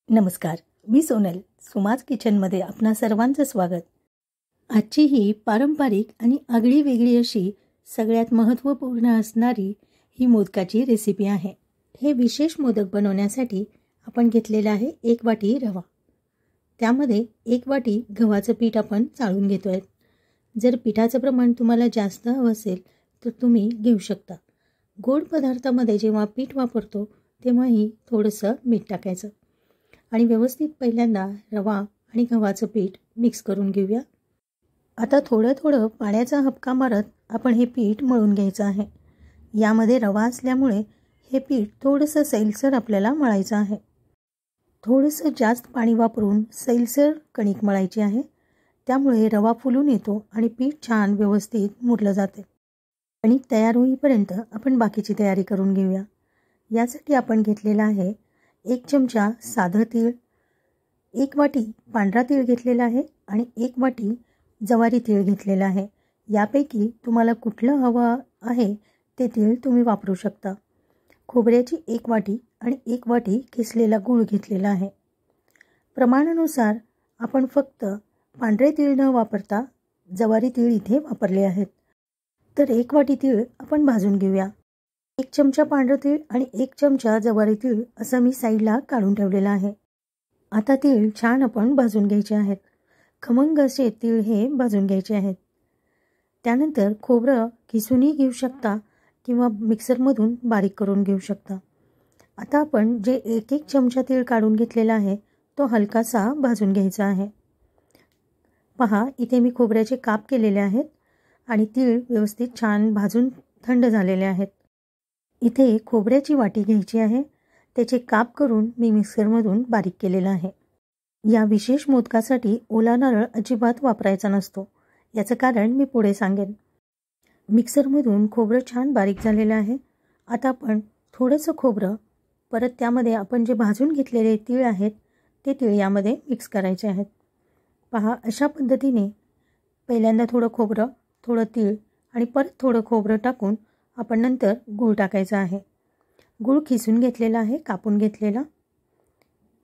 नमस्कार, मी सोनल. सुमाज किचनमध्ये आपणा सर्वांचं स्वागत. आजची ही पारंपरिक आणि आगळी-वेगळी अशी सगळ्यात महत्त्वपूर्ण असणारी ही मोदकाची रेसिपी आहे. हे विशेष मोदक बनवण्यासाठी आपण घेतलेला आहे 1 वाटी रवा. त्यामध्ये 1 वाटी गव्हाचं पीठ आपण चाळून घेतोय. जर पिठाचं प्रमाण तुम्हाला जास्त हवं असेल तर तुम्ही घेऊ शकता. गोड पदार्थामध्ये जेव्हा पीठ वापरतो तेव्हाही थोडंसं मीठ टाकायचं आणि व्यवस्थित पहिल्यांदा रवा आणि गव्हाचं पीठ मिक्स करून घेऊया. आता थोडं पाण्याचा हबका मारत आपण हे पीठ मळून घ्यायचं आहे. यामध्ये रवा असल्यामुळे हे पीठ थोडंसं सैलसर आपल्याला मळायचं आहे. थोडंसं जास्त पाणी वापरून सैलसर कणिक मळायची आहे. त्यामुळे रवा फुलून येतो आणि पीठ छान व्यवस्थित मुरलं जाते. कणिक तयार होईपर्यंत आपण बाकीची तयारी करून घेऊया. यासाठी आपण घेतलेला आहे 1 चमचा साधं तीळ, 1 वाटी पांढरा तीळ घेतलेला आहे आणि 1 वाटी जवारी तीळ घेतलेला आहे. यापैकी तुम्हाला कुठलं हवं आहे ते तीळ तुम्ही वापरू शकता. खोबऱ्याची 1 वाटी आणि 1 वाटी किसलेला गूळ घेतलेला आहे. प्रमाणानुसार आपण फक्त पांढरे तीळ न वापरता जवारी तीळ इथे वापरले आहेत. तर 1 वाटी तीळ आपण भाजून घेऊया. 1 चमचा पांढरं तीळ आणि 1 चमचा जवारी तीळ असं मी साईडला काढून ठेवलेलं आहे. आता तीळ छान आपण भाजून घ्यायचे आहेत. खमंग असे तीळ हे भाजून घ्यायचे आहेत. त्यानंतर खोबरं किसूनही घेऊ शकता किंवा मिक्सरमधून बारीक करून घेऊ शकता. आता आपण जे 1 चमचा तीळ काढून घेतलेला आहे तो हलकासा भाजून घ्यायचा आहे. पहा, इथे मी खोबऱ्याचे काप केलेले आहेत आणि तीळ व्यवस्थित छान भाजून थंड झालेले आहेत. इथे खोबऱ्याची वाटी घ्यायची आहे. त्याचे काप करून मी मिक्सरमधून बारीक केलेला आहे. या विशेष मोदकासाठी ओला नारळ अजिबात वापरायचा नसतो. याचं कारण मी पुढे सांगेन. मिक्सरमधून खोबरं छान बारीक झालेलं आहे. आता आपण थोडंसं खोबरं परत त्यामध्ये आपण जे भाजून घेतलेले तीळ आहेत ते तीळ यामध्ये मिक्स करायचे आहेत. पहा, अशा पद्धतीने पहिल्यांदा थोडं खोबरं, थोडं तीळ आणि परत थोडं खोबरं टाकून आपण नंतर गूळ टाकायचा आहे. गूळ खिसून घेतलेला आहे, कापून घेतलेला.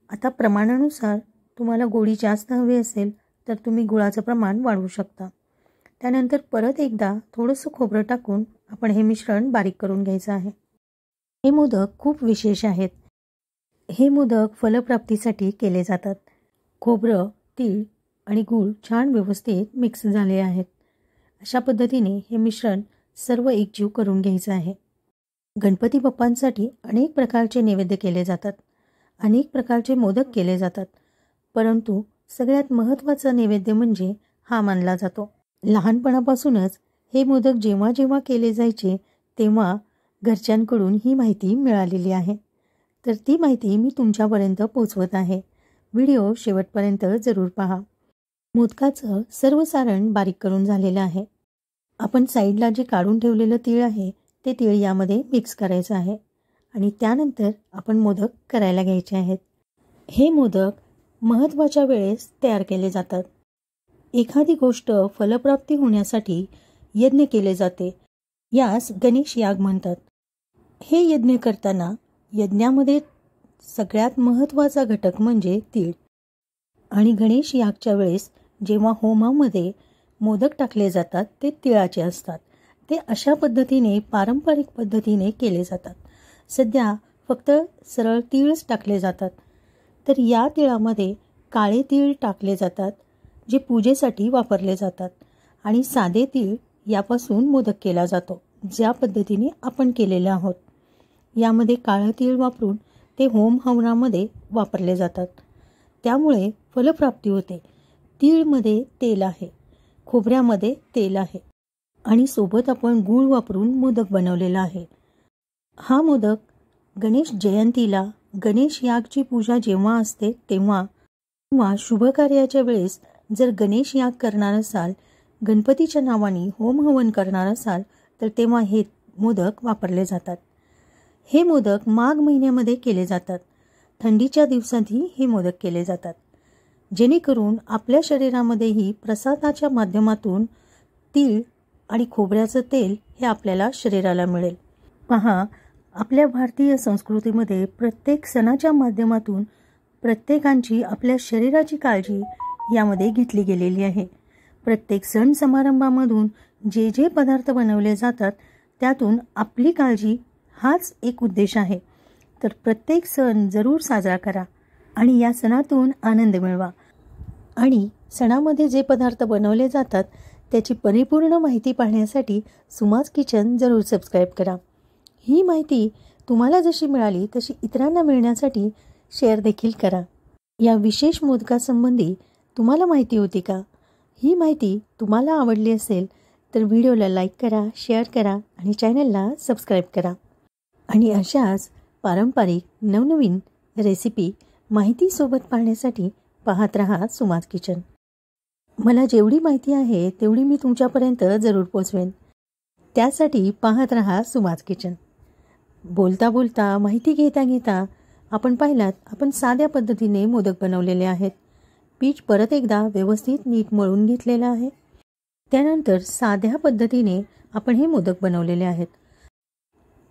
आता प्रमाणानुसार तुम्हाला गोडी जास्त हवी असेल तर तुम्ही गुळाचं प्रमाण वाढवू शकता. त्यानंतर परत एकदा थोडंसं खोबरं टाकून आपण हे मिश्रण बारीक करून घ्यायचं आहे. हे मोदक खूप विशेष आहेत. हे मोदक फलप्राप्तीसाठी केले जातात. खोबरं, तीळ आणि गूळ छान व्यवस्थित मिक्स झाले आहेत. अशा पद्धतीने हे मिश्रण सर्व एकजीव करून घ्यायचं आहे. गणपती बाप्पांसाठी अनेक प्रकारचे नैवेद्य केले जातात. अनेक प्रकारचे मोदक केले जातात. परंतु सगळ्यात महत्त्वाचा नैवेद्य म्हणजे हा मानला जातो. लहानपणापासूनच हे मोदक जेव्हा जेव्हा केले जायचे तेव्हा घरच्यांकडून ही माहिती मिळालेली आहे. तर ती माहिती मी तुमच्यापर्यंत पोचवत आहे. व्हिडिओ शेवटपर्यंत जरूर पहा. मोदकाचं सर्व सारण बारीक करून झालेलं आहे. आपण साईडला जे काढून ठेवलेलं तीळ आहे ते तीळ यामध्ये मिक्स करायचं आहे आणि त्यानंतर आपण मोदक करायला घ्यायचे आहेत. हे मोदक महत्त्वाच्या वेळेस तयार केले जातात. एखादी गोष्ट फलप्राप्ती होण्यासाठी यज्ञ केले जाते. यास गणेश याग म्हणतात. हे यज्ञ करताना यज्ञामध्ये सगळ्यात महत्त्वाचा घटक म्हणजे तीळ. आणि गणेश यागच्या वेळेस जेव्हा होमामध्ये मोदक टाकले जातात ते तिळाचे असतात. ते अशा पद्धतीने पारंपरिक पद्धतीने केले जातात. सध्या फक्त सरळ तीळच टाकले जातात. तर या तिळामध्ये काळे तीळ टाकले जातात जे पूजेसाठी वापरले जातात आणि साधे तीळ यापासून मोदक केला जातो ज्या पद्धतीने आपण केलेले आहोत. यामध्ये काळं तीळ वापरून ते होम हवनामध्ये वापरले जातात. त्यामुळे फलप्राप्ती होते. तीळमध्ये तेल आहे, खोबऱ्यामध्ये तेल आहे आणि सोबत आपण गूळ वापरून मोदक बनवलेला आहे. हा मोदक गणेश जयंतीला, गणेश यागची पूजा जेव्हा असते तेव्हा किंवा शुभ कार्याच्या वेळेस जर गणेश याग करणार असाल, गणपतीच्या नावाने होम हवन करणार असाल तर तेव्हा हे मोदक वापरले जातात. हे मोदक माघ महिन्यामध्ये केले जातात. थंडीच्या दिवसातही हे मोदक केले जातात जेणेकरून आपल्या शरीरामध्येही प्रसादाच्या माध्यमातून तीळ आणि खोबऱ्याचं तेल हे आपल्याला शरीराला मिळेल. पहा, आपल्या भारतीय संस्कृतीमध्ये प्रत्येक सणाच्या माध्यमातून प्रत्येकाची आपल्या शरीराची काळजी यामध्ये घेतली गेलेली आहे. प्रत्येक सण समारंभामधून जे जे पदार्थ बनवले जातात त्यातून आपली काळजी हाच एक उद्देश आहे. तर प्रत्येक सण जरूर साजरा करा आणि या सणातून आनंद मिळवा. आणि सणामध्ये जे पदार्थ बनवले जातात त्याची परिपूर्ण माहिती पाहण्यासाठी सुमाज किचन जरूर सबस्क्राईब करा. ही माहिती तुम्हाला जशी मिळाली तशी इतरांना मिळण्यासाठी शेअर देखील करा. या विशेष मोदकासंबंधी तुम्हाला माहिती होती का? ही माहिती तुम्हाला आवडली असेल तर व्हिडिओला लाईक करा, शेअर करा आणि चॅनलला सबस्क्राईब करा. आणि अशाच पारंपरिक नवनवीन रेसिपी माहितीसोबत पाहण्यासाठी पाहत रहा सुमाज किचन. मला जेवढी माहिती आहे तेवढी मी तुमच्यापर्यंत जरूर पोचवेन. त्यासाठी पाहत रहा सुमाज किचन. बोलता बोलता माहिती घेता घेता आपण पाहिलात आपण साध्या पद्धतीने मोदक बनवलेले आहेत. पीठ परत एकदा व्यवस्थित नीट मळून घेतलेलं आहे. त्यानंतर साध्या पद्धतीने आपण हे मोदक बनवलेले आहेत.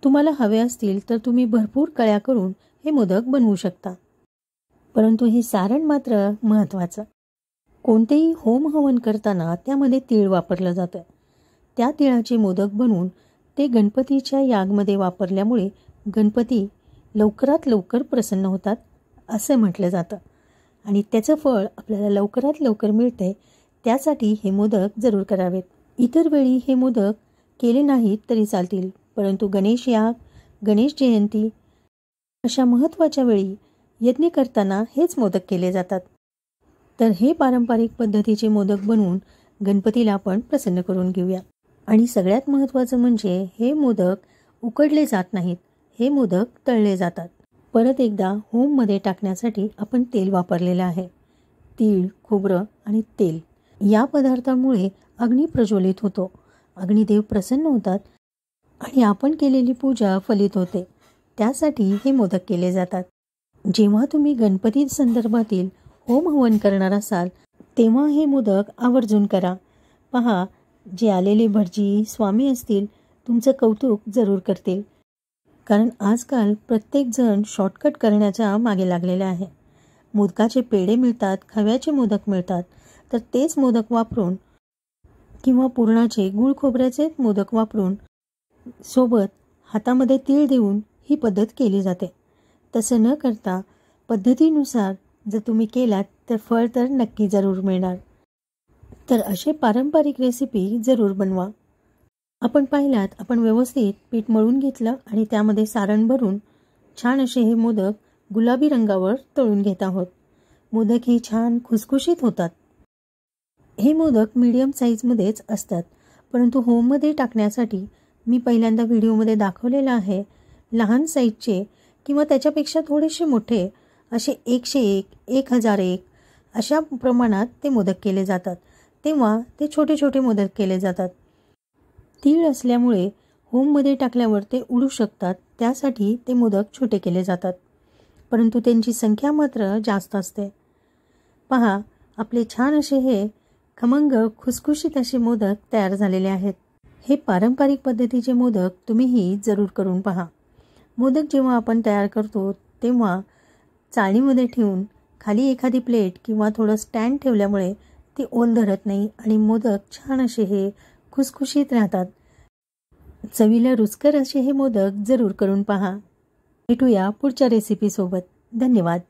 तुम्हाला हवे असतील तर तुम्ही भरपूर कळ्या करून हे मोदक बनवू शकता. परंतु हे सारण मात्र महत्त्वाचं. कोणतेही होम हवन करताना त्यामध्ये तीळ वापरलं जातं. त्या तिळाचे मोदक बनवून ते गणपतीच्या यागमध्ये वापरल्यामुळे गणपती लवकरात लवकर प्रसन्न होतात असं म्हटलं जातं आणि त्याचं फळ आपल्याला लवकरात लवकर मिळते. त्यासाठी हे मोदक जरूर करावेत. इतर वेळी हे मोदक केले नाहीत तरी चालतील, परंतु गणेश याग, गणेश जयंती अशा महत्त्वाच्या वेळी यज्ञ करताना हेच मोदक केले जातात. तर हे पारंपरिक पद्धतीचे मोदक बनवून गणपतीला आपण प्रसन्न करून घेऊया. आणि सगळ्यात महत्त्वाचं म्हणजे हे मोदक उकडले जात नाहीत, हे मोदक तळले जातात. परत एकदा होममध्ये टाकण्यासाठी आपण तेल वापरलेलं आहे. तीळ, खोबरं आणि तेल या पदार्थांमुळे अग्नी प्रज्वलित होतो, अग्निदेव प्रसन्न होतात आणि आपण केलेली पूजा फलित होते. त्यासाठी हे मोदक केले जातात. जेव्हा तुम्ही गणपती संदर्भातील होम हवन करणार असाल तेव्हा हे मोदक आवर्जून करा. पहा, जे आलेले भटजी स्वामी असतील तुमचं कौतुक जरूर करतील. कारण आजकाल प्रत्येकजण शॉर्टकट करण्याच्या मागे लागलेला आहे. मोदकाचे पेढे मिळतात, खव्याचे मोदक मिळतात, तर तेच मोदक वापरून किंवा पुरणाचे गुळ खोबऱ्याचे मोदक वापरून सोबत हातामध्ये तीळ देऊन ही पद्धत केली जाते. तसं न करता पद्धतीनुसार जर तुम्ही केलात तर फळ तर नक्की जरूर मिळणार. तर असे पारंपरिक रेसिपी जरूर बनवा. आपण पाहिलात आपण व्यवस्थित पीठ मळून घेतलं आणि त्यामध्ये सारण भरून छान असे हे मोदक गुलाबी रंगावर तळून घेत आहोत. मोदक हे छान खुसखुशीत होतात. हे मोदक मीडियम साईजमध्येच असतात, परंतु होममध्ये टाकण्यासाठी मी पहिल्यांदा व्हिडिओमध्ये दाखवलेलं आहे लहान साईजचे किंवा त्याच्यापेक्षा थोडेसे मोठे असे 101, 1001 अशा प्रमाणात ते मोदक केले जातात. तेव्हा ते छोटे छोटे मोदक केले जातात. तीळ असल्यामुळे होममध्ये टाकल्यावर ते उडू शकतात, त्यासाठी ते मोदक छोटे केले जातात, परंतु त्यांची संख्या मात्र जास्त असते. पहा, आपले छान असे हे खमंग खुसखुशीत असे मोदक तयार झालेले आहेत. हे पारंपरिक पद्धतीचे मोदक तुम्हीही जरूर करून पहा. मोदक जेव्हा आपण तयार करतो तेव्हा चाळणीमध्ये ठेवून खाली एखादी प्लेट किंवा थोडं स्टँड ठेवल्यामुळे ते ओल धरत नाही आणि मोदक छान असे हे खुसखुशीत राहतात. चवीला रुचकर असे हे मोदक जरूर करून पहा. भेटूया पुढच्या रेसिपीसोबत. धन्यवाद.